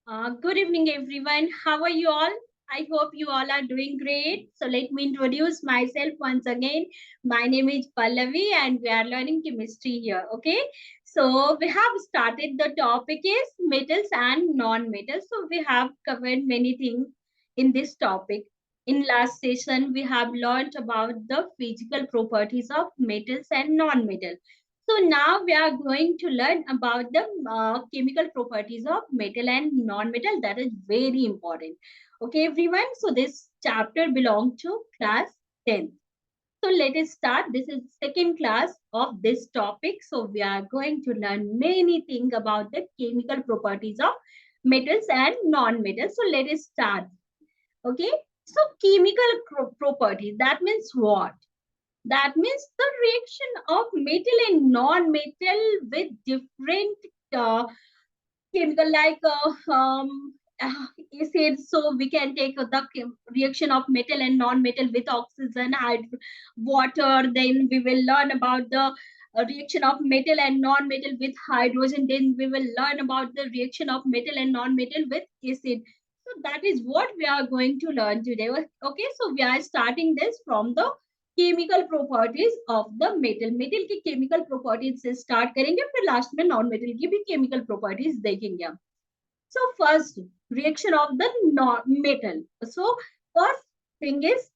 Good evening, everyone. How are you all? I hope you all are doing great. So let me introduce myself once again. My name is Pallavi and we are learning chemistry here. Okay. So we have started the topic is metals and non-metals. So we have covered many things in this topic. In last session, we have learned about the physical properties of metals and non-metals. So now we are going to learn about the chemical properties of metal and non-metal. That is very important. Okay, everyone. So this chapter belongs to class 10th. So let us start. This is second class of this topic. So we are going to learn many things about the chemical properties of metals and non-metals. So let us start. Okay. So chemical properties. That means what? That means the reaction of metal and non-metal with different chemical like acid. So we can take the reaction of metal and non-metal with oxygen, water. Then we will learn about the reaction of metal and non-metal with hydrogen. Then we will learn about the reaction of metal and non-metal with acid. So that is what we are going to learn today. Okay, so we are starting this from the chemical properties of the metal. Metal की chemical properties से start करेंगे, फिर last में non metal की भी chemical properties देखेंगे हम. So first reaction of the metal. So first thing is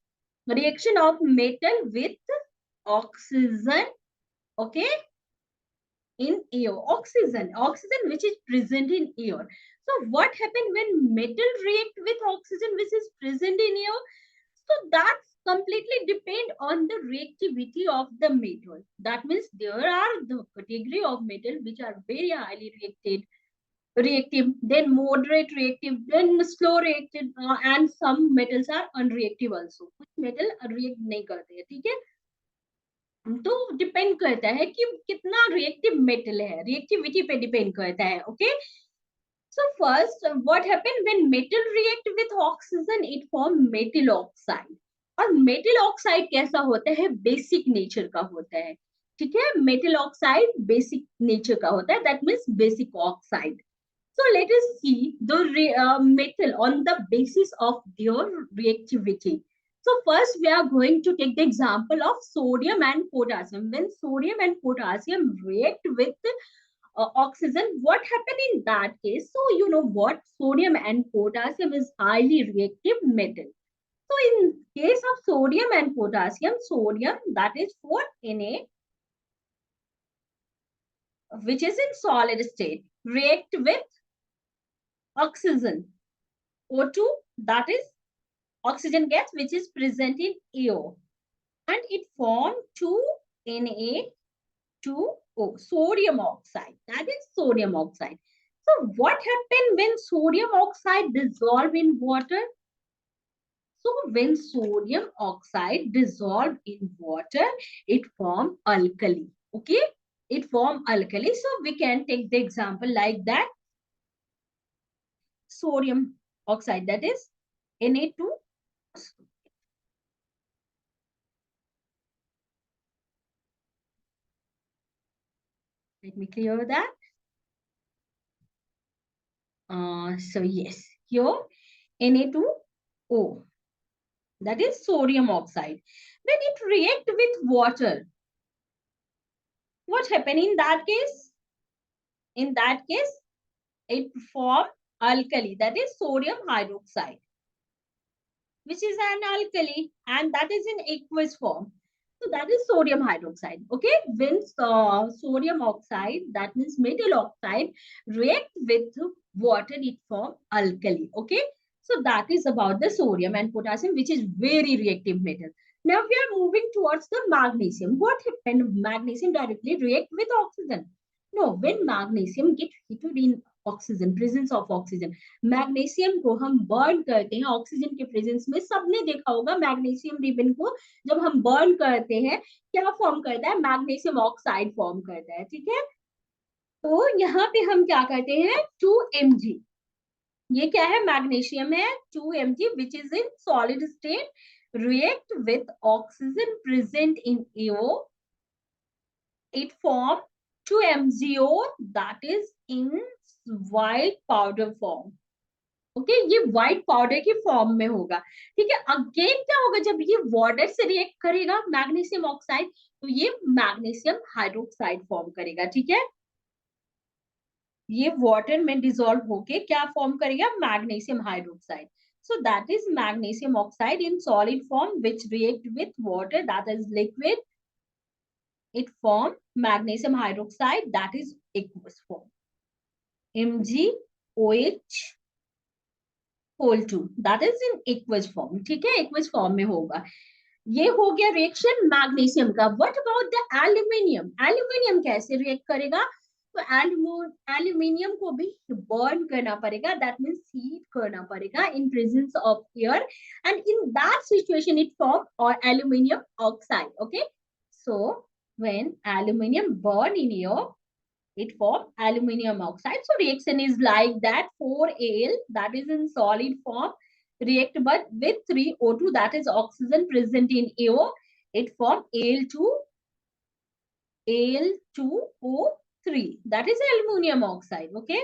reaction of metal with oxygen. Okay, in air. Oxygen which is present in air. So what happens when metal react with oxygen which is present in air? So that's completely depend on the reactivity of the metal. That means there are the category of metal which are very highly reactive, then moderate reactive, then slow reactive, and some metals are unreactive also. कुछ metal react नहीं करते हैं, ठीक है. तो depend करता है कि कितना रिएक्टिव मेटल है, रिएक्टिविटी पे डिपेंड करता है. Okay, so first what happen when metal react with oxygen? It form metal oxide. और मेटल ऑक्साइड कैसा होता है? बेसिक नेचर का होता है, ठीक है. मेटल ऑक्साइड बेसिक नेचर का होता है, that means basic oxide. So let us see the metal on the basis of their reactivity. So first we are going to take the example of sodium and potassium. When sodium and potassium react with oxygen, what happened in that case? So you know what, sodium and potassium is highly reactive metal. So in case of sodium and potassium, sodium that is for Na, which is in solid state, react with oxygen, O2, that is oxygen gas which is present in air, and it form 2Na2O, sodium oxide. That is sodium oxide. So what happened when sodium oxide dissolve in water? So when sodium oxide dissolve in water, it form alkali. Okay, it form alkali. So we can take the example like that. Sodium oxide, that is Na2. Let me clear that. So yes, here Na2O, that is sodium oxide. When it react with water, what happen in that case? In that case, it form alkali, that is sodium hydroxide, which is an alkali, and that is in aqueous form. So that is sodium hydroxide. Okay, when sodium oxide, that means metal oxide, react with water, it form alkali. Okay, so that is about the sodium and potassium, which is very reactive metal. Now we are moving towards the magnesium. What happened? Magnesium directly react with oxygen. No, when magnesium get heated in oxygen, presence of oxygen, magnesium को हम burn करते हैं oxygen के presence में. सबने देखा होगा magnesium ribbon को जब हम बर्न करते हैं क्या फॉर्म करता है? मैग्नीशियम ऑक्साइड फॉर्म करता है, ठीक है. तो यहाँ पे हम क्या करते हैं? 2Mg, ये क्या है? मैग्नीशियम है. 2Mg which is in solid state, react with oxygen present in air, it form 2MgO, that is in white powder form. Okay, ये व्हाइट पाउडर की फॉर्म में होगा। ठीक है, अगेन क्या होगा जब ये वाटर से रिएक्ट करेगा मैग्नीशियम ऑक्साइड, तो ये मैग्नीशियम हाइड्रोक्साइड फॉर्म करेगा। ठीक है, ये वाटर में डिसॉल्व होके क्या फॉर्म करेगा, magnesium hydroxide. So that is magnesium oxide in solid form which react with water that is liquid, it form magnesium hydroxide that is aqueous form, MgOH whole 2 that is in aqueous form। ठीक है, aqueous form में होगा। ये हो गया reaction magnesium का। What about the aluminium, aluminium कैसे react करेगा, तो एल्यूमिनियम को भी बर्न करना पड़ेगा, दैट मींस हीट करना पड़ेगा in presence of air, and in that situation it form और aluminium oxide. Okay, so when aluminum burn in air, it forms aluminum oxide. So reaction is like that, 4Al that is in solid form react but with 3O2 that is oxygen present in air, it forms Al2O3 that is aluminum oxide. Okay,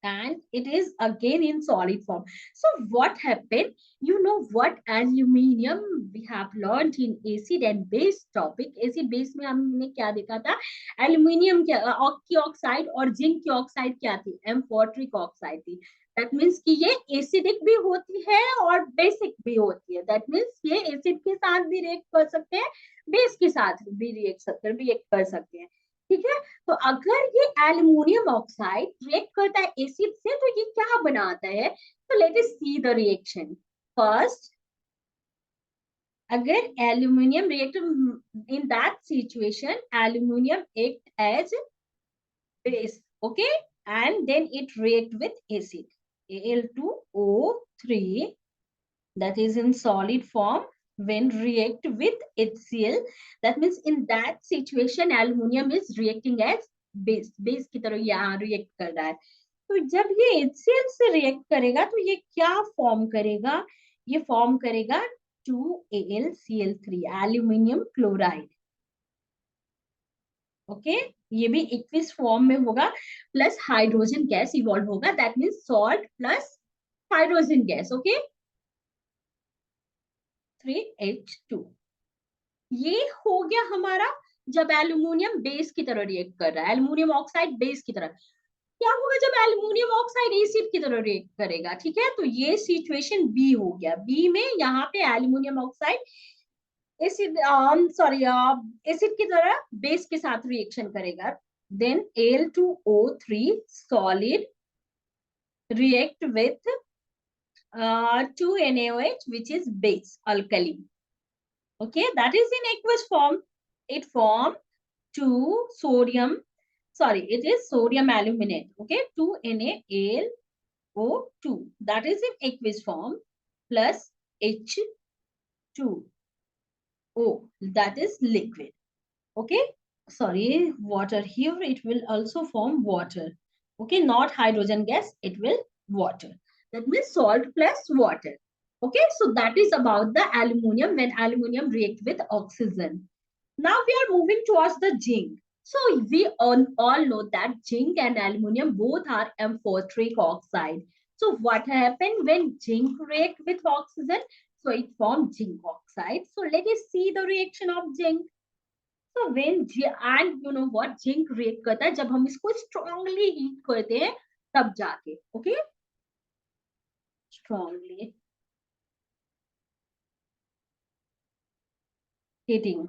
and it is again in solid form. So what happened, you know what, aluminium we have learned in acid and base topic। acid base में हमने क्या देखा था, aluminium की oxide और zinc की oxide क्या थी, एम्फोर्ट्रिक ऑक्साइड थी। दैट मीन्स कि ये एसिडिक भी होती है और बेसिक भी होती है। दैट मीन्स ये एसिड के साथ भी रिएक्ट कर सकते हैं, बेस के साथ भी रिएक्ट कर सकते हैं। ठीक है, तो अगर ये एल्युमिनियम ऑक्साइड रिएक्ट करता है एसिड से, तो ये क्या बनाता है, तो let us see the reaction. First, अगर aluminium react in that situation, aluminium act as base, okay, and then it react with acid, Al2O3 that is in solid form when react with HCl, that means in that situation aluminum is reacting as base की तरह यहाँ react कर रहा है। तो जब ये HCl से react करेगा तो ये क्या form करेगा, ये form करेगा 2AlCl3 aluminium chloride। ओके, ये भी एक्विस फॉर्म में होगा, प्लस हाइड्रोजन गैस इवॉल्व होगा, that means salt plus hydrogen gas. Okay, 3H2। ये हो गया हमारा जब एल्युमिनियम बेस की तरह रिएक्ट कर रहा है, एल्युमिनियम ऑक्साइड बेस की तरह। क्या होगा जब एल्युमिनियम ऑक्साइड एसिड की तरह रिएक्ट करेगा, ठीक है, तो ये सिचुएशन बी हो गया। बी में यहाँ पे aluminium oxide acid sorry acid की तरह बेस के साथ रिएक्शन करेगा, then Al2O3 solid react with 2NaOH which is base alkali। okay, that is in aqueous form, it form 2 sodium, sorry, it is sodium aluminate, okay, 2NaAlO2 that is in aqueous form plus H2O that is liquid। okay, sorry, water here, it will also form water। okay, not hydrogen gas, it will water, that means salt plus water। okay, so that is about the aluminium when aluminium react with oxygen। now we are moving towards the zinc। so we all know that zinc and aluminium both are amphoteric oxide। so what happened when zinc react with oxygen, so it forms zinc oxide। so let us see the reaction of zinc। so when and you know what, zinc react करता है जब हम इसको strongly heat करते हैं तब जाके। Okay, strongly heating.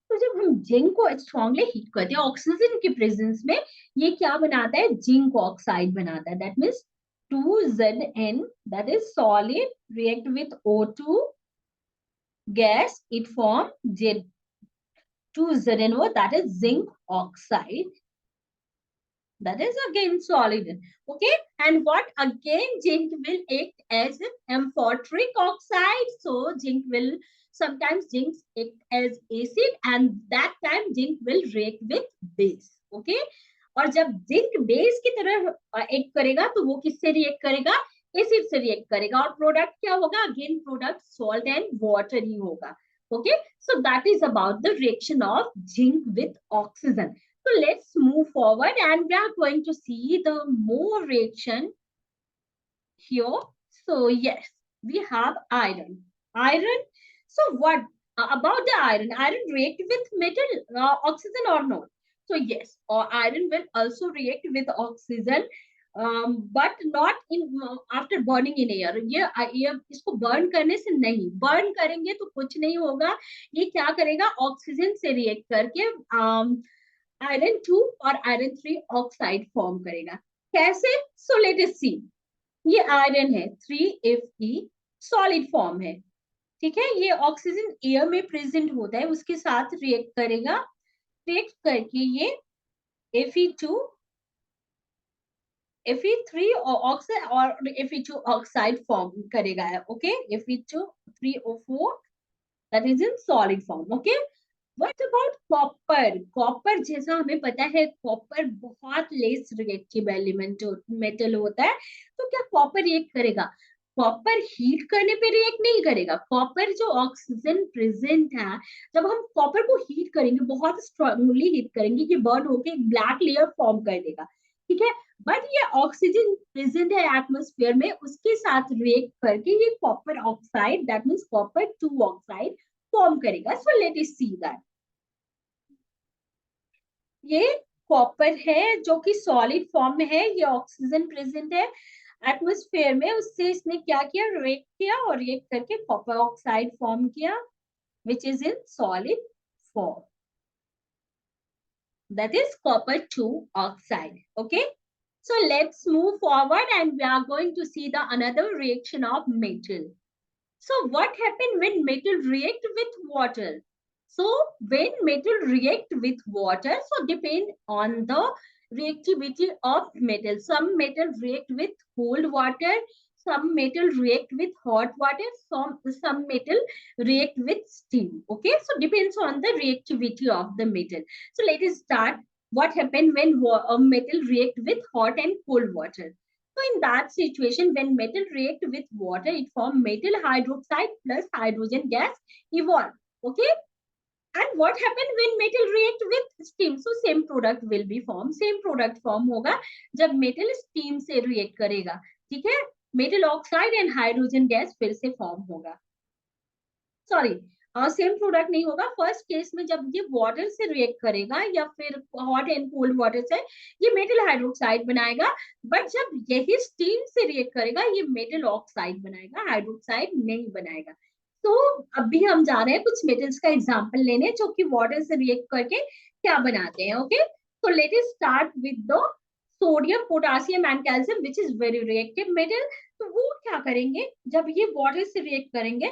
तो जब हम जिंक को स्ट्रांगली हीट करते हैं ऑक्सीजन के प्रेजेंस में, ये क्या बनाता है, जिंक ऑक्साइड बनाता है। That means 2Zn that is solid react with O2 gas, it form Z2ZnO that is zinc oxide, that is again solid। okay, and what again, zinc will act as amphoteric oxide। so zinc will sometimes zinc act as acid and that time zinc will react with base। okay, और जब zinc base की तरह act करेगा तो वो किससे react करेगा, acid से रिएक्ट करेगा, और प्रोडक्ट क्या होगा, again product salt and water ही होगा। Okay, so that is about the reaction of zinc with oxygen. So let's move forward and we are going to see the more reaction here. So yes, we have iron. Iron. So what about the iron? Iron react with metal oxygen or not? So yes, or iron will also react with oxygen, but not in after burning in air. ये इसको burn करने से नहीं, burn करेंगे तो कुछ नहीं होगा. ये क्या करेगा? ऑक्सीजन से रिएक्ट करके आयरन 2 और आयरन 3 ऑक्साइड फॉर्म करेगा. कैसे? सो लेट अस सी. ये आयरन है 3Fe, सॉलिड फॉर्म है. ठीक है, ये ऑक्सीजन एयर में प्रेजेंट होता है, उसके साथ रिएक्ट करेगा. रिएक्ट करके ये Fe2 Fe3 और Fe2 ऑक्साइड फॉर्म करेगा. Okay, Fe2 3O4 that is in solid form. Okay, what about copper? Copper जैसा हमें पता है, कॉपर बहुत लेस रिएक्टिव एलिमेंट मेटल होता है. तो क्या कॉपर रिएक्ट करेगा? कॉपर हीट करने पे रिएक्ट नहीं करेगा. कॉपर जो ऑक्सीजन प्रेजेंट है, जब हम कॉपर को हीट करेंगे, बहुत स्ट्रांगली हीट करेंगे, कि बर्न होके एक ब्लैक लेयर फॉर्म कर देगा. ठीक है, बट ये ऑक्सीजन प्रेजेंट है एटमोस्फेयर में, उसके साथ रिएक्ट करके ये copper oxide that means copper 2 oxide form करेगा. So let us see that. ये कॉपर है जो कि सॉलिड फॉर्म में है, ये ऑक्सीजन प्रेजेंट है एटमॉस्फेयर में, उससे इसने क्या किया? रिएक्ट किया और रिएक्ट करके कॉपर ऑक्साइड फॉर्म किया which is in solid form, that is copper 2 oxide. Okay, so let's move forward and we are going to see the another reaction of metal. So what happened when metal react with water? So when metal react with water, so depend on the reactivity of metal. Some metal react with cold water, some metal react with hot water, some metal react with steam. Okay, so depends on the reactivity of the metal. So let us start. What happened when a metal react with hot and cold water? So in that situation, when metal react with water, it form metal hydroxide plus hydrogen gas evolve. Okay. And what happened when metal react with steam? So same product will be formed. Same product form होगा जब metal steam से react करेगा. ठीक है, metal oxide and hydrogen gas फिर से form होगा. Sorry, same product नहीं होगा. फर्स्ट केस में जब ये वाटर से रिएक्ट करेगा या फिर हॉट एंड कोल्ड वाटर से, ये मेटल हाइड्रोक्साइड बनाएगा. बट जब यही स्टीम से रिएक्ट करेगा, ये मेटल ऑक्साइड बनाएगा, हाइड्रोक्साइड नहीं बनाएगा. तो अभी हम जा रहे हैं कुछ मेटल्स का एग्जांपल लेने जो कि वाटर से रिएक्ट करके क्या बनाते हैं. Okay, so let us start with the sodium, potassium and calcium which is very reactive metal. तो वो क्या करेंगे जब ये वाटर से रिएक्ट करेंगे?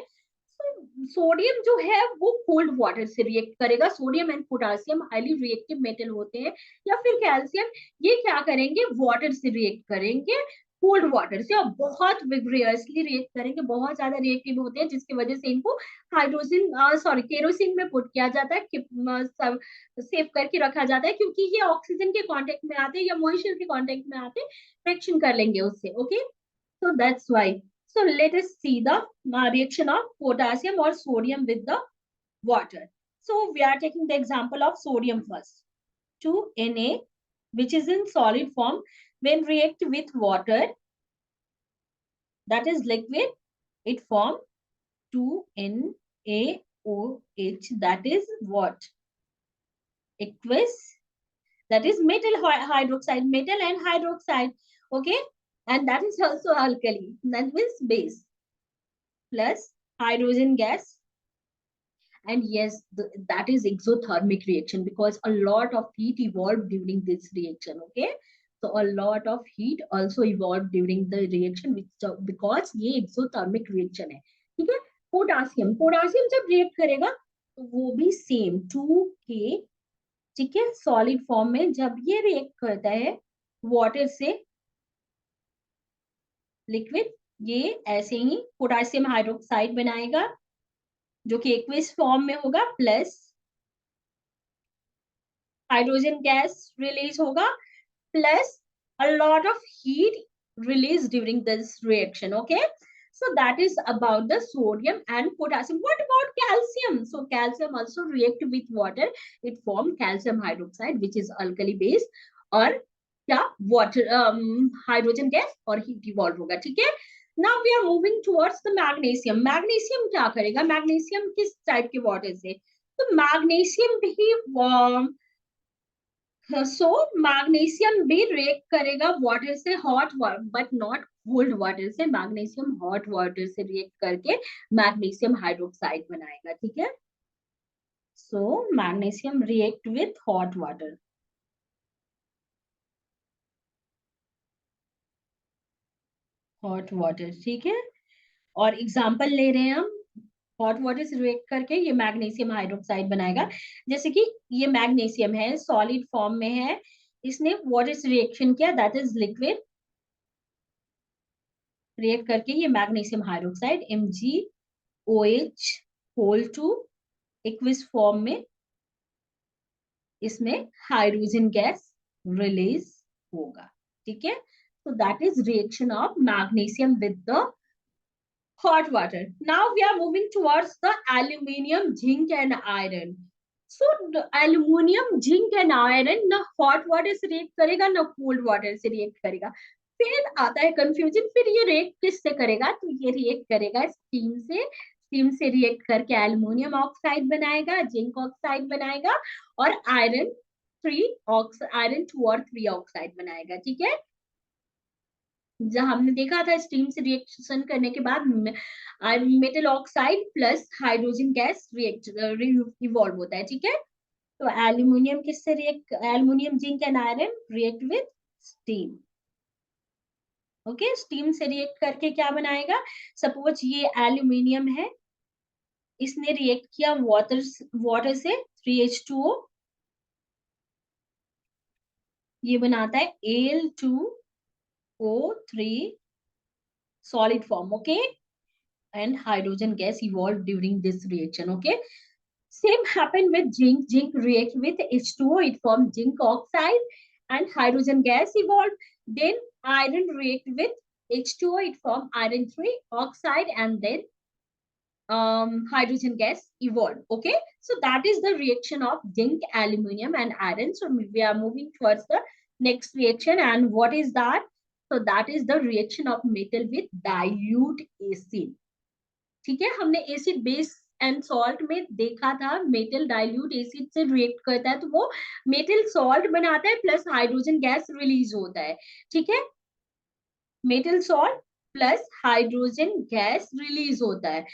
सोडियम जो है वो कोल्ड वाटर से रिएक्ट करेगा. Sodium and potassium highly reactive metal होते हैं. या फिर कैल्शियम, ये क्या करेंगे? वाटर से रिएक्ट करेंगे, कोल्ड वाटर से, और बहुत विग्रियसली रिएक्ट करेंगे, बहुत ज्यादा रिएक्टिव होते हैं, जिसकी वजह से इनको हाइड्रोजन केरोसिन में पुट किया जाता है, सेव करके रखा जाता है, क्योंकि ये ऑक्सीजन के कांटेक्ट में आते हैं या मॉइस्चर के कांटेक्ट में आते हैं, रिएक्शन कर लेंगे उससे. Okay, so that's why. So let us see the reaction of potassium or sodium with the water. So we are taking the example of sodium first. 2Na, which is in solid form, when react with water, that is liquid, it form 2NaOH, that is what? Aqueous, that is metal hydroxide, metal and hydroxide. Okay, and that is also alkali, that means base, plus hydrogen gas. And yes, that is exothermic reaction, because a lot of heat evolved during this reaction. Okay, so a lot of heat also evolved during the reaction, which because ये exothermic reaction है. ठीक है, potassium, potassium जब react करेगा तो वो भी same 2K, ठीक है, सॉलिड फॉर्म में जब ये रिएक्ट करता है वाटर से लिक्विड, ये ऐसे ही पोटेशियम हाइड्रोक्साइड बनाएगा जो कि एक्वियस फॉर्म में होगा, प्लस हाइड्रोजन गैस रिलीज होगा, plus a lot of heat release during this reaction. Okay, So that is about the sodium and potassium. What about calcium? So calcium also react with water. It form calcium hydroxide, which is alkali base, और क्या water hydrogen gas और heat evolve होगा. ठीक है. Now we are moving towards the magnesium. Magnesium क्या करेगा? Magnesium किस type के वाटर से? तो magnesium भी सो मैग्नीशियम भी रिएक्ट करेगा वाटर से, hot but not cold water से. मैग्नीशियम हॉट वाटर से रिएक्ट करके मैग्नीशियम हाइड्रोक्साइड बनाएगा. ठीक है. So magnesium react with hot water. Hot water. ठीक है. और एग्जांपल ले रहे हैं हम. हॉट वाटर से रिएक्ट करके ये मैग्नीशियम हाइड्रोक्साइड बनाएगा. जैसे कि ये मैग्नीशियम है, सॉलिड फॉर्म में है, इसने वाटर से रिएक्शन किया, दैट इज लिक्विड. रिएक्ट करके ये magnesium hydroxide MgOH whole two aqueous form में इसमें हाइड्रोजन गैस रिलीज होगा. ठीक है. so that is reaction of magnesium with the hot water. Now we are moving towards the aluminium, zinc and iron. So aluminium, zinc and iron ना hot water से react करेगा ना cold water से react करेगा. फिर आता है confusion, फिर ये रिएक्ट किससे करेगा? तो ये रिएक्ट करेगा स्टीम से. स्टीम से रिएक्ट करके एल्युमिनियम ऑक्साइड बनाएगा, जिंक ऑक्साइड बनाएगा और आयरन 2 और 3 ऑक्साइड बनाएगा. ठीक है. जहां हमने देखा था स्टीम से रिएक्शन करने के बाद metal oxide plus hydrogen gas react evolve होता है. ठीक है. तो एल्युमिनियम किससे react? Aluminium, zinc and iron react with steam. Okay. Steam से रिएक्ट करके क्या बनाएगा? सपोज ये एल्युमिनियम है, इसने रिएक्ट किया वाटर से 3H2O, ये बनाता है Al2O3 solid form. Okay. And hydrogen gas evolved during this reaction. Okay. Same happened with zinc. Zinc react with H2O, it formed zinc oxide and hydrogen gas evolved. Then iron react with H2O, it formed iron 3 oxide and then hydrogen gas evolved. Okay. So that is the reaction of zinc, aluminium and iron. So we are moving towards the next reaction. And what is that? So that is the reaction of metal with dilute acid. ठीक है. हमने acid base and salt में देखा था, metal dilute acid से react करता है तो वो मेटल सॉल्ट बनाता है प्लस हाइड्रोजन गैस रिलीज होता है. ठीक है. Metal salt plus hydrogen gas release होता है.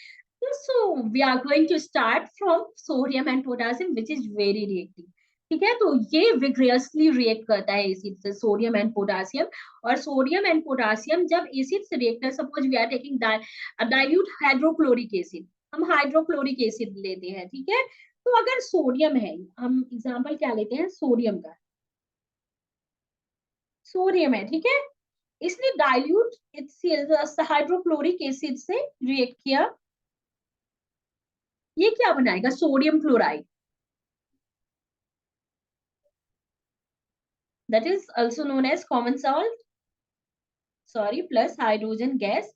So we are going to start from sodium and potassium, which is very reactive. ठीक है. तो ये विग्रियसली रिएक्ट करता है एसिड से, सोडियम एंड पोटासियम. और सोडियम एंड पोटासियम जब एसिड से रिएक्ट है, suppose we are taking dilute hydrochloric acid, हम हाइड्रोक्लोरिक एसिड लेते हैं. ठीक है. तो अगर सोडियम है, हम एग्जांपल क्या लेते हैं? सोडियम का. सोडियम है. ठीक है. इसने डाइल्यूट हाइड्रोक्लोरिक एसिड से रिएक्ट किया, ये क्या बनाएगा? Sodium chloride. That is also known as common salt. Sorry, plus hydrogen gas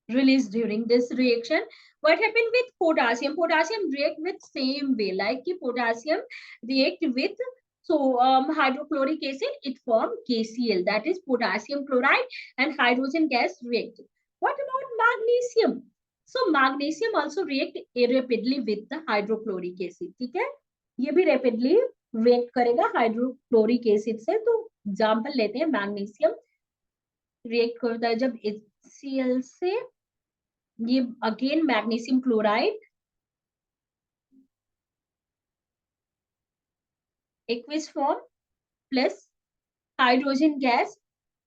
released during this reaction. What happened with potassium? Potassium react with same way, like potassium react with hydrochloric acid, it form KCl, that is potassium chloride, and hydrogen gas react. What about magnesium? So magnesium also react rapidly with the hydrochloric acid. ठीक है. ये भी rapidly react करेगा hydrochloric acid से. तो example लेते हैं, magnesium react करता है जब HCl से, ये again magnesium chloride aqueous form plus hydrogen gas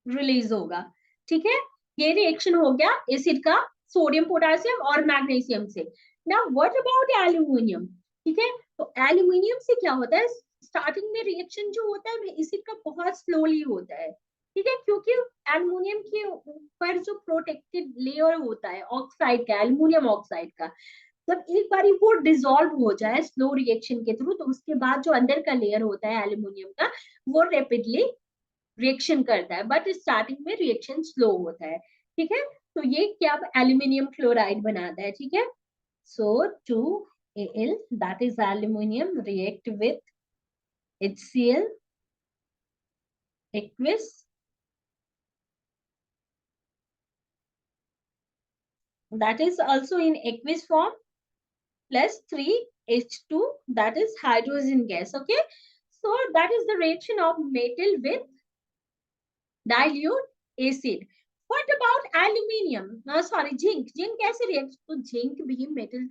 release होगा. ठीक है. ये रिएक्शन हो गया एसिड का, सोडियम पोटासियम और मैग्नीशियम से. Now what about aluminium? ठीक है. तो एल्युमिनियम से क्या होता है? स्टार्टिंग में रिएक्शन जो होता है एसिड का बहुत स्लोली होता है. ठीक है. क्योंकि एल्युमिनियम के ऊपर जो प्रोटेक्टेड लेयर होता है ऑक्साइड का, एल्युमिनियम ऑक्साइड का, जब एक बार वो डिसॉल्व हो जाए स्लो रिएक्शन के थ्रू, तो उसके बाद जो अंदर का लेयर होता है एल्युमिनियम का, वो रैपिडली रिएक्शन करता है, बट स्टार्टिंग में रिएक्शन स्लो होता है. ठीक है. तो ये क्या एल्यूमिनियम क्लोराइड बनाता है, ठीक है। सो 2Al that is aluminium react with HCl aqueous that is also in aqueous form plus 3H2 that is hydrogen gas. Okay, so that is the reaction of metal with dilute acid. What about aluminium? Sorry, zinc. Zinc कैसे react? तो zinc भी metal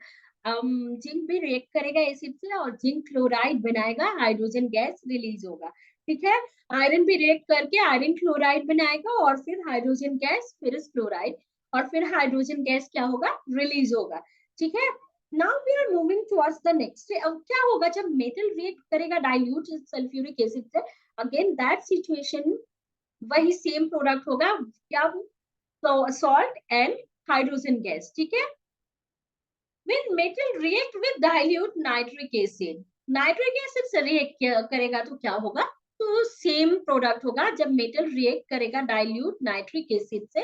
zinc भी react करेगा acid से और zinc chloride बनाएगा, hydrogen gas release होगा, ठीक है। आयरन भी रिएक्ट करके आयरन क्लोराइड बनाएगा और फिर हाइड्रोजन गैस, फिर क्लोराइड और फिर हाइड्रोजन गैस क्या होगा, रिलीज होगा, ठीक है। Now we are moving towards the next. अब क्या होगा जब मेटल रिएक्ट करेगा डाइल्यूट सल्फ्यूरिक एसिड से, अगेन दैट सिचुएशन वही सेम प्रोडक्ट होगा क्या, सॉल्ट एंड हाइड्रोजन गैस, ठीक है। When metal react with dilute nitric acid, nitric acid से रिएक्ट करेगा तो क्या होगा, तो सेम प्रोडक्ट होगा। जब मेटल रिएक्ट करेगा डाइल्यूट नाइट्रिक एसिड से,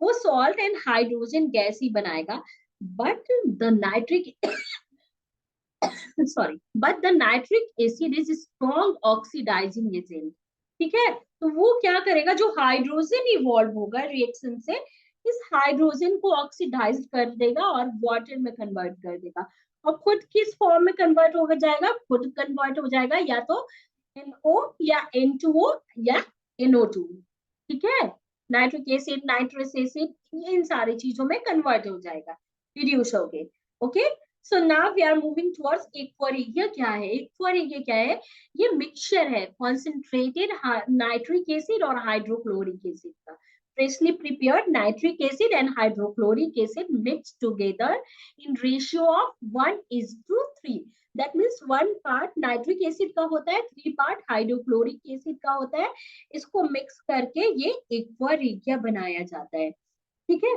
वो सॉल्ट एंड हाइड्रोजन गैस ही बनाएगा, but the nitric sorry but the nitric acid is strong oxidising agent, ठीक है। तो वो क्या करेगा, जो हाइड्रोजन इवॉल्व होगा रिएक्शन से, इस हाइड्रोजन को ऑक्सीडाइज कर देगा और वाटर में कन्वर्ट कर देगा, और खुद किस फॉर्म में कन्वर्ट हो जाएगा, खुद कन्वर्ट हो जाएगा या तो NO या N2O या NO2, ठीक है। नाइट्रिक एसिड, नाइट्रस एसिड, इन सारी चीजों में कन्वर्ट हो जाएगा, रिड्यूस हो गए। Okay, so now we are moving towards aqua regia. क्या है एक्वारिया, क्या है, ये मिक्सचर है कॉन्सेंट्रेटेड नाइट्रिक एसिड और हाइड्रोक्लोरिक एसिड का। freshly prepared nitric acid and hydrochloric acid mixed together in ratio of 1:3. That means 1 part nitric acid का होता है, 3 part hydrochloric acid का होता है। इसको मिक्स करके ये एक्वा रेगिया बनाया जाता है, ठीक है।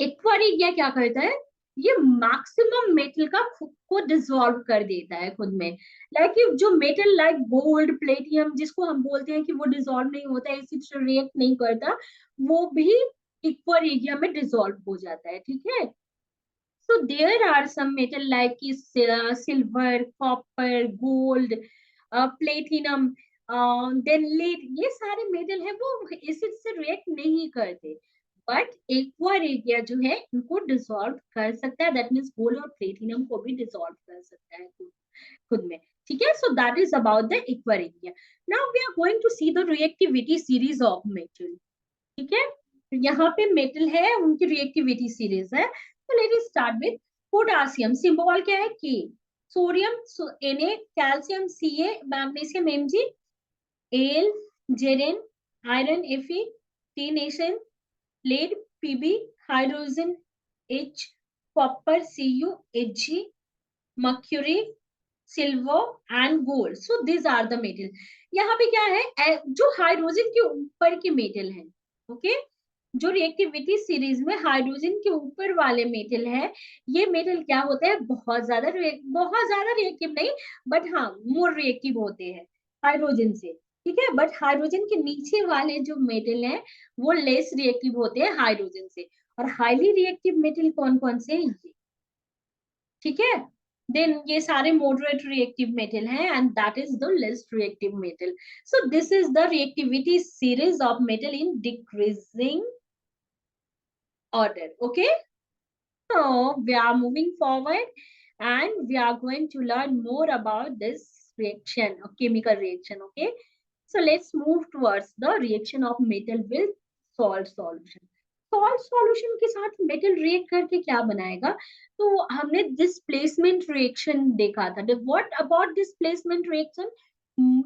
एक्वा रेगिया क्या करता है, ये मैक्सिमम मेटल का खुद को डिसॉल्व कर देता है खुद में। लाइक जो मेटल लाइक गोल्ड, प्लेटियम, जिसको हम बोलते हैं कि वो डिसॉल्व नहीं होता, एसिड से रिएक्ट नहीं करता, वो भी एक्वा रेगिया में डिसॉल्व हो जाता है, ठीक है। So there are some metal like silver, copper, gold, platinum, then lead, ये सारे मेटल है वो एसिड से रिएक्ट नहीं करते, बट एक्वा रेगिया जो है इनको डिसॉल्व कर सकता है। दैट मीन्स गोल्ड और प्लेटिनम को भी डिसॉल्व कर सकता है खुद में, ठीक है। So that is about the aqua regia. Now we are going to see the reactivity series of metal, ठीक है। यहाँ पे मेटल है, उनकी रिएक्टिविटी सीरीज है। तो let us start with potassium, symbol क्या है K, sodium Na, calcium Ca, magnesium Mg, एल जेरेन, iron Fe, tin SN, lead Pb, hydrogen H, copper Cu, Hg, mercury, silver and gold. So these are the metal. यहाँ पे क्या है, जो hydrogen के ऊपर के मेटल हैं, ओके, जो रिएक्टिविटी सीरीज में हाइड्रोजन के ऊपर वाले मेटल है, ये मेटल क्या होते हैं, बहुत ज्यादा रिएक्टिव नहीं, बट हाँ मोर रिएक्टिव होते हैं हाइड्रोजन से, ठीक है। बट हाइड्रोजन के नीचे वाले जो मेटल हैं वो लेस रिएक्टिव होते हैं हाइड्रोजन से। और हाईली रिएक्टिव मेटल कौन कौन से हैं ये, ठीक है। देन ये सारे मॉडरेट रिएक्टिव मेटल हैं and that is the less reactive metal. So this is the reactivity series of metal in decreasing order. Okay, so we are moving forward and we are going to learn more about this reaction, a chemical reaction. Okay, so let's move towards the reaction of metal with salt solution. Salt solution के साथ metal react करके क्या बनाएगा, तो हमने displacement reaction देखा था। What about displacement reaction,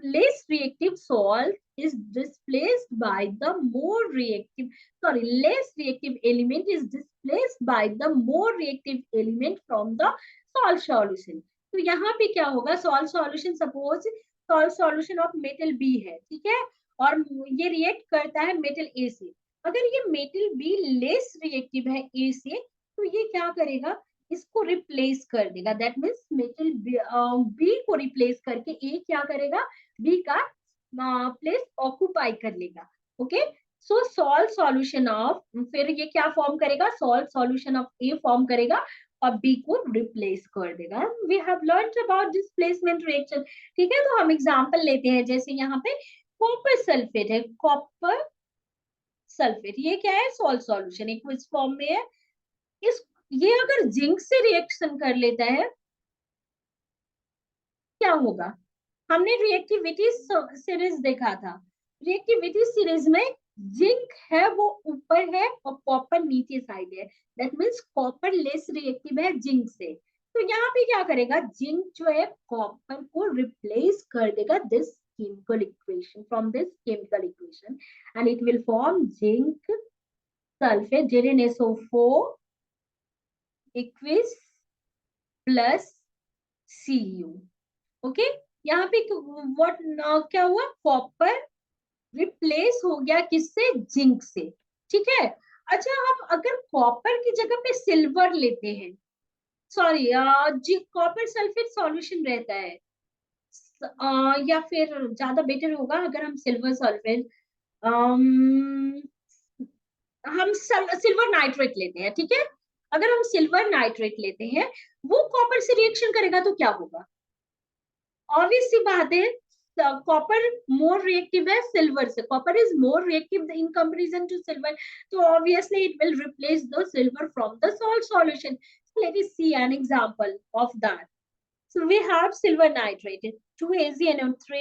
less reactive salt is displaced by the more reactive, sorry, less reactive element is displaced by the more reactive element from the salt solution. तो यहाँ पे क्या होगा, salt solution, suppose salt solution of metal B है, ठीक है, और ये रिएक्ट करता है मेटल ए से। अगर ये मेटल बी लेस रिएक्टिव है ए से, तो ये क्या करेगा, इसको रिप्लेस कर देगा। दैट मीन्स मेटल बी को रिप्लेस करके ए क्या करेगा, बी का प्लेस ऑक्युपाई कर लेगा। Okay, so salt solution of, फिर ये क्या फॉर्म करेगा, salt solution of A form करेगा और बी को रिप्लेस कर देगा. We have learned about displacement reaction. ठीक है, तो हम एग्जांपल लेते हैं. जैसे यहाँ पे कॉपर सल्फेट है, कॉपर सल्फेट, ये क्या है, सॉल्ट सॉल्यूशन, एक्वियस फॉर्म में है. इस ये अगर जिंक से रिएक्शन कर लेता है, क्या होगा. हमने रिएक्टिविटी सीरीज देखा था. रिएक्टिविटी सीरीज में जिंक है वो ऊपर है और कॉपर नीचे साइड है. That means copper less reactive है जिंक से. तो यहाँ पे क्या करेगा, जिंक जो है कॉपर को रिप्लेस कर देगा this chemical equation, from this chemical equation, and it will form zinc sulfate ZnSO4 aqueous plus Cu. Okay, यहाँ पे व्हाट क्या हुआ, कॉपर रिप्लेस हो गया किससे, जिंक से. ठीक है. अच्छा, हम अगर कॉपर की जगह पे सिल्वर लेते हैं, सॉरी कॉपर सल्फेट सॉल्यूशन रहता है, या फिर ज्यादा बेटर होगा अगर हम सिल्वर सल्फेट, हम सिल्वर नाइट्रेट लेते हैं. ठीक है, अगर हम सिल्वर नाइट्रेट लेते हैं, वो कॉपर से रिएक्शन करेगा तो क्या होगा. ऑब्वियस सी बात है, कॉपर मोर रिएक्टिव है सिल्वर से, copper is more reactive in comparison to silver, तो obviously it will replace the silver from the salt solution. Let us see an example of that. So we have silver nitrate, 2AgNO3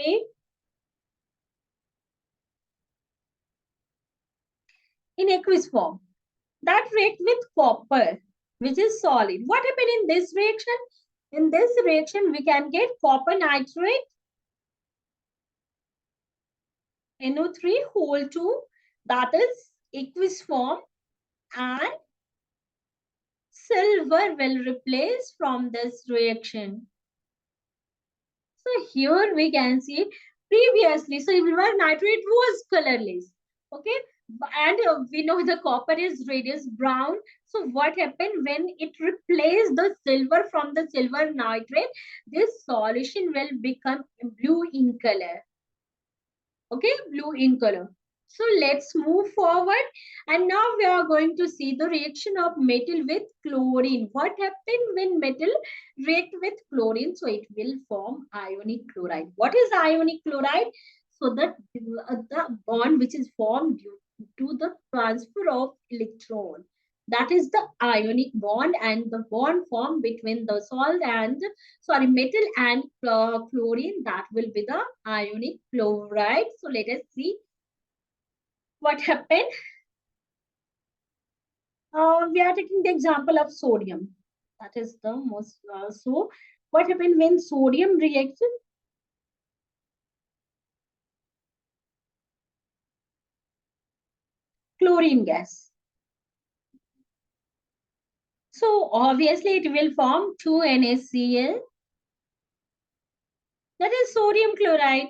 in aqueous form that react with copper, which is solid. What happened in this reaction? In this reaction, we can get copper nitrate, NO3 whole 2, that is aqueous form, and silver will replace from this reaction. So here we can see previously silver nitrate was colorless. Okay, and we know the copper is reddish brown. So what happened when it replaced the silver from the silver nitrate? This solution will become blue in color. Okay, blue in color. So let's move forward, and now we are going to see the reaction of metal with chlorine. What happened when metal react with chlorine? So it will form ionic chloride. What is ionic chloride? So that the bond which is formed due to the transfer of electron, that is the ionic bond, and the bond formed between the salt and, sorry, metal and chlorine, that will be the ionic chloride. So let us see what happened. We are taking the example of sodium. That is the most, so what happened when sodium reacts with chlorine gas? So obviously it will form 2NaCl, that is sodium chloride.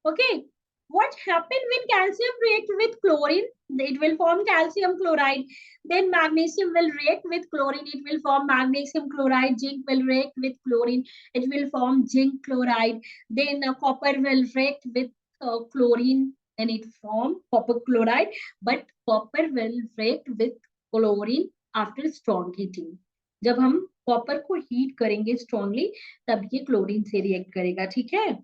Okay, what happened when calcium react with chlorine? It will form calcium chloride. Then magnesium will react with chlorine. It will form magnesium chloride. Zinc will react with chlorine. It will form zinc chloride. Then copper will react with chlorine. Then it form copper chloride. But copper will react with chlorine after strong heating. जब हम copper को heat करेंगे strongly, तब ये chlorine से react करेगा. ठीक है.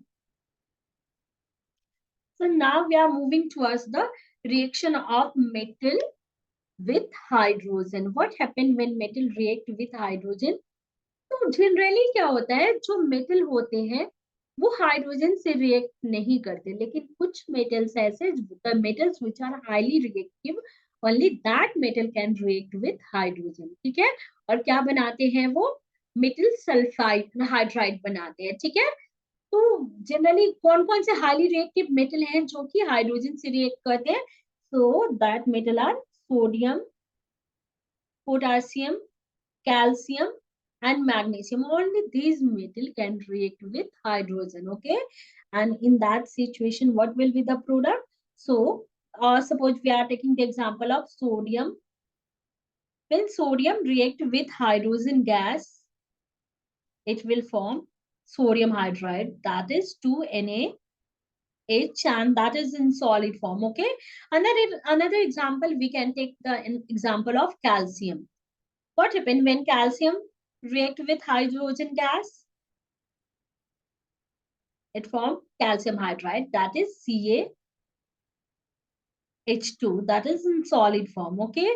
So now we are moving towards the reaction of metal with hydrogen. What happened when metal react with hydrogen? तो जनरली क्या होता है, जो मेटल होते हैं वो हाइड्रोजन से रिएक्ट नहीं करते, लेकिन कुछ मेटल्स ऐसे, the metals which are highly reactive, only that metal can react with hydrogen. ठीक है. और क्या बनाते हैं वो, मेटल सल्फाइड हाइड्राइड बनाते हैं. ठीक है. तो जनरली कौन कौन से हाईली रिएक्टिव मेटल हैं जो कि हाइड्रोजन से रिएक्ट करते हैं? So that metal are sodium, potassium, calcium and magnesium. Only these metal can react with hydrogen. Okay, and in that situation what will be the product? So suppose we are taking the example of sodium. When sodium react with hydrogen gas, it will form sodium hydride, that is 2Na H, and that is in solid form. Okay. Another example, we can take the example of calcium. What happens when calcium react with hydrogen gas? It forms calcium hydride, that is CaH2, that is in solid form. Okay.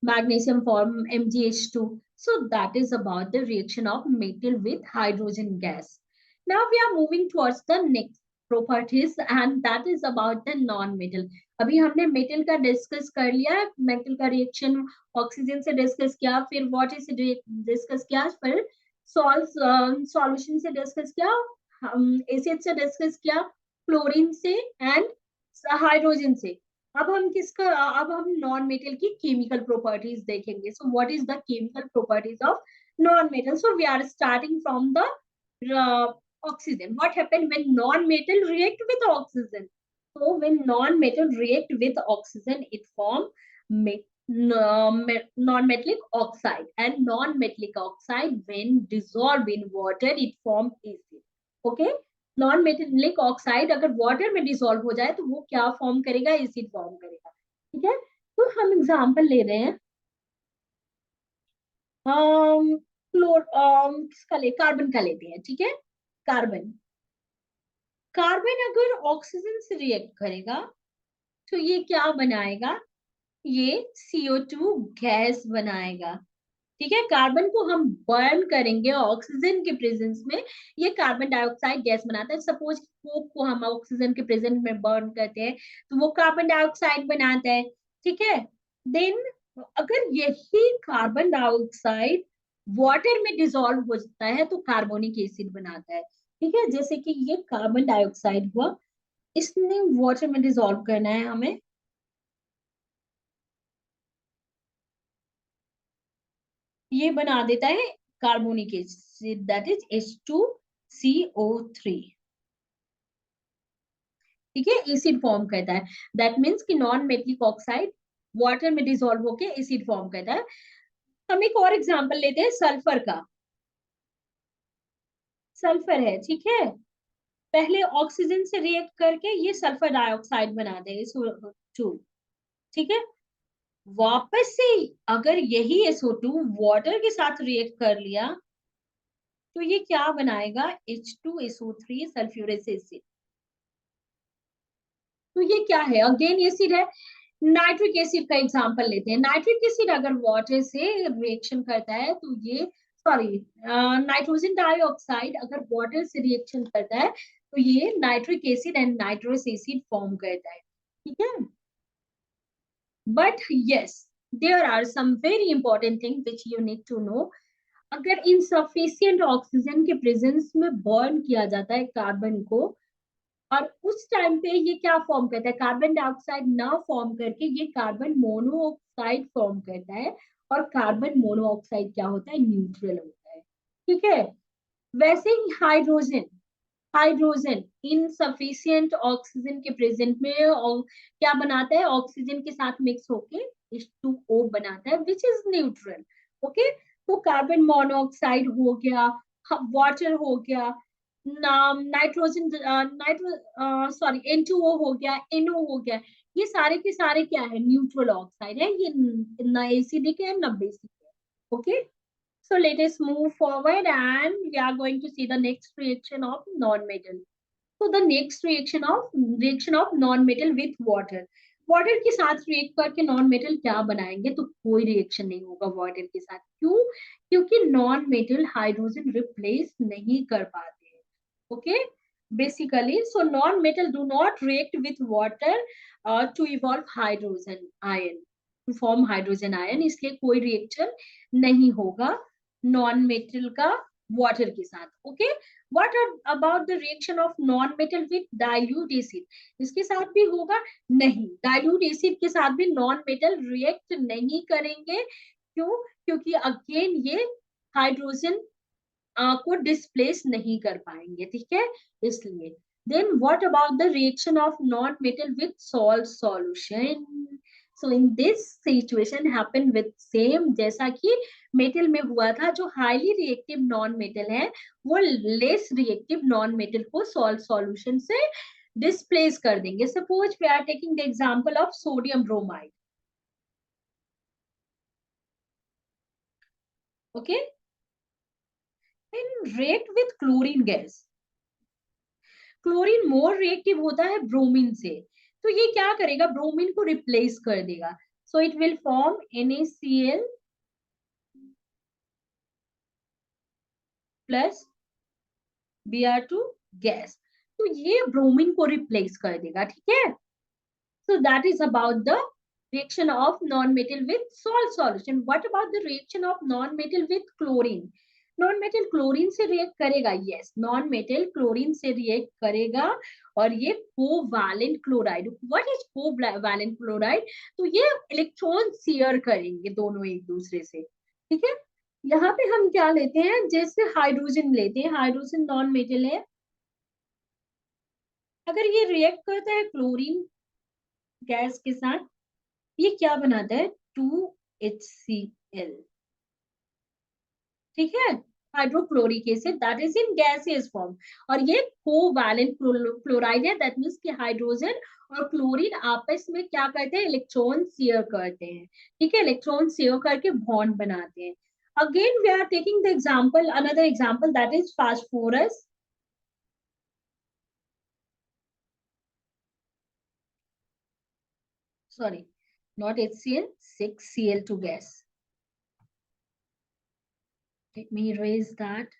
Magnesium form MgH2. So that is about the reaction of metal with hydrogen gas. Now we are moving towards the next properties, and that is about the non-metal. अभी हमने metal का discuss कर लिया, metal का reaction oxygen से discuss किया, फिर water से डिस्कस किया, फिर सॉल्यूशन से डिस्कस किया, एसिड से डिस्कस किया, क्लोरीन से एंड हाइड्रोजन से. अब हम नॉन मेटल की केमिकल प्रॉपर्टीज देखेंगे. So what is the chemical properties of non metal? So we are starting from the oxygen. What happened when non-metal react with oxygen? So when non-metal react with oxygen, it form non-metallic oxide, and non-metallic oxide when dissolved in water, it form acid. Okay. Non metallic oxide अगर water में dissolve हो जाए तो वो क्या form करेगा? Acid form करेगा. ठीक है. तो हम एग्जांपल ले रहे हैं किसका ले, कार्बन का लेते हैं. ठीक है. कार्बन कार्बन अगर ऑक्सीजन से रिएक्ट करेगा तो ये क्या बनाएगा? ये CO2 गैस बनाएगा. ठीक है. कार्बन को हम बर्न करेंगे ऑक्सीजन के प्रेजेंस में, ये कार्बन डाइऑक्साइड गैस बनाता है. सपोज कोक को हम ऑक्सीजन के प्रेजेंस में बर्न करते हैं तो वो कार्बन डाइऑक्साइड बनाता है. ठीक है. देन अगर यही कार्बन डाइऑक्साइड वाटर में डिसॉल्व हो जाता है तो कार्बोनिक एसिड बनाता है. ठीक है. जैसे कि ये कार्बन डाइऑक्साइड हुआ, इसने वाटर में डिसॉल्व करना है हमें, ये बना देता है carbonic acid, that is H2CO3. ठीक है. एसिड फॉर्म करता है. दैट मीन्स कि नॉन मेटलिक ऑक्साइड वाटर में डिसॉल्व होके एसिड फॉर्म करता है. हम एक और एग्जांपल लेते हैं सल्फर का. सल्फर है. ठीक है. पहले ऑक्सीजन से रिएक्ट करके ये सल्फर डाइऑक्साइड बना दे SO2. ठीक है. वापस से अगर यही SO2 वाटर के साथ रिएक्ट कर लिया तो ये क्या बनाएगा? H2SO3 sulphuric acid. तो ये क्या है? अगेन एसिड है. नाइट्रिक एसिड का एग्जांपल लेते हैं. नाइट्रिक एसिड अगर वाटर से रिएक्शन करता है तो ये, सॉरी, नाइट्रोजन डाइऑक्साइड अगर वाटर से रिएक्शन करता है तो ये nitric acid and nitrous acid form करता है. ठीक है. But yes, there are some very important thing which you need to know. अगर इनसफिशिएंट ऑक्सीजन के प्रेजेंस में बर्न किया जाता है कार्बन को, और उस टाइम पे ये क्या फॉर्म करता है? कार्बन डाइऑक्साइड ना फॉर्म करके ये कार्बन मोनोऑक्साइड फॉर्म करता है. और कार्बन मोनोऑक्साइड क्या होता है? न्यूट्रल होता है. ठीक है. वैसे ही हाइड्रोजन हाइड्रोजन इनसफिशिएंट ऑक्सीजन के प्रेजेंट में क्या बनाता है? ऑक्सीजन के साथ मिक्स होके H2O बनाता है, विच इज न्यूट्रल. ओके. तो कार्बन मोनोऑक्साइड हो गया, वाटर हो गया, नाइट्रोजन सॉरी N2O हो गया, NO हो गया. ये सारे के सारे क्या है? न्यूट्रल ऑक्साइड है. ये ना एसिडिक है ना बेसिक है. Okay. So let us move forward and we are going to see the next reaction of non-metal. So the next reaction of non-metal with water. Water के साथ रिएक्ट करके non metal क्या बनाएंगे? तो कोई रिएक्शन नहीं होगा वाटर के साथ. क्यों? क्योंकि नॉन मेटल हाइड्रोजन रिप्लेस नहीं कर पाते हैं. Okay. Basically so non metal do not react with water to evolve hydrogen ion, to form hydrogen ion. इसलिए कोई रिएक्शन नहीं होगा नॉन मेटल का वाटर के साथ. Okay. What about the reaction of non metal with dilute acid? इसके साथ भी होगा? नहीं. डाइल्यूट एसिड के साथ भी नॉन मेटल रिएक्ट नहीं करेंगे. क्यों? क्योंकि अगेन ये हाइड्रोजन को डिस्प्लेस नहीं कर पाएंगे. ठीक है. इसलिए then what about the reaction of non-metal with salt solution? So in this situation happen with same जैसा कि मेटल में हुआ था. जो हाईली रिएक्टिव नॉन मेटल है वो लेस रिएक्टिव नॉन मेटल को सॉल्ट सॉल्यूशन से डिस्प्लेस कर देंगे. Suppose we are taking the example of sodium bromide. Okay, and react with chlorine gas. Chlorine more reactive होता है ब्रोमीन से, तो ये क्या करेगा, ब्रोमीन को रिप्लेस कर देगा. So it will form NaCl plus Br2 gas. तो ये ब्रोमीन को रिप्लेस कर देगा. ठीक है, so that is about the reaction of non-metal with salt solution. What about the reaction of non-metal with chlorine? Non-metal chlorine से react करेगा. Yes, non-metal chlorine से react करेगा और ये covalent chloride. What is covalent chloride? तो ये electron share करेंगे दोनों एक दूसरे से. ठीक है, यहाँ पे हम क्या लेते हैं, जैसे हाइड्रोजन लेते हैं, हाइड्रोजन नॉन मेटल है. अगर ये रिएक्ट करता है क्लोरीन गैस के साथ, ये क्या बनाता है, 2HCl. ठीक है, hydrochloric acid that is in gaseous form. और ये कोवैलेंट क्लोराइड है, दैट मींस कि हाइड्रोजन और क्लोरीन आपस में क्या करते हैं, इलेक्ट्रॉन शेयर करते हैं. ठीक है, इलेक्ट्रॉन शेयर करके बॉन्ड बनाते हैं. Again we are taking the example, another example, that is phosphorus. Sorry, not HCl, 6Cl2 gas. Let me erase that.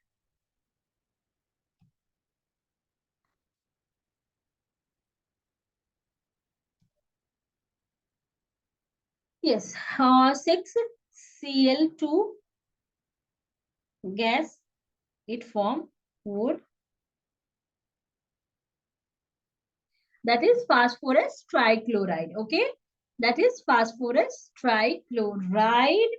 Yes, 6Cl2 gas, it form 4. That is phosphorus trichloride. Okay, that is phosphorus trichloride.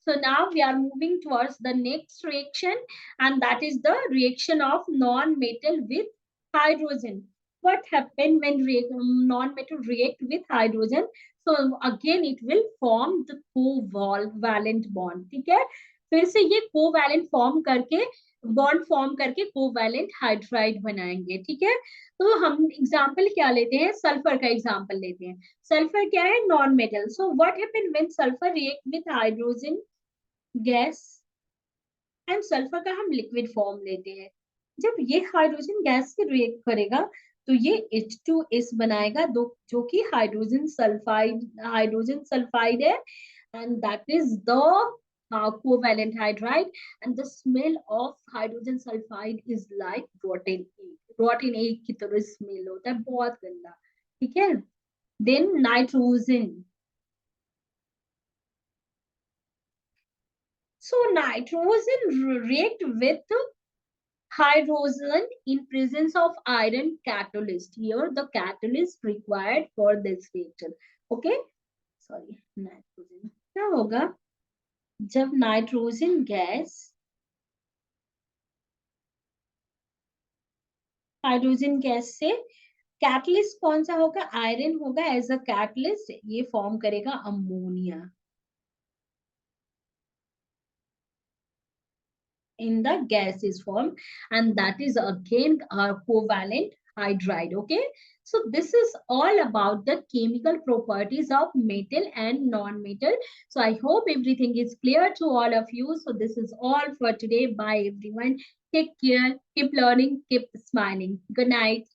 So now we are moving towards the next reaction, and that is the reaction of non-metal with hydrogen. What happens when non-metal react with hydrogen? So again it will form the covalent bond. ठीक है, फिर से ये covalent form करके bond form करके covalent hydride बनाएंगे. ठीक है, तो हम एग्जांपल क्या लेते हैं, सल्फर का एग्जांपल लेते हैं. सल्फर क्या है, non metal. So what happen when sulphur react with hydrogen gas, and sulphur का हम लिक्विड फॉर्म लेते हैं. जब ये हाइड्रोजन गैस से रिएक्ट करेगा तो ये H2S बनाएगा, दो जो कि हाइड्रोजन सल्फाइड है, and that is the covalent hydride, and the smell of hydrogen sulfide is like rotten egg. rotten egg की तरह स्मेल होता है, बहुत गंदा. ठीक है, then nitrogen. So nitrogen react with hydrogen in presence of iron catalyst. Here the catalyst required for this reaction. Okay, sorry, nitrogen. क्या होगा, जब नाइट्रोजन गैस हाइड्रोजन गैस से, कैटलिस्ट कौन सा होगा, आयरन होगा एज अ कैटलिस्ट, ये form करेगा ammonia in the gaseous form, and that is again covalent hydride. Okay, so this is all about the chemical properties of metal and non-metal. So I hope everything is clear to all of you. So this is all for today. Bye everyone, take care, keep learning, keep smiling. Good night.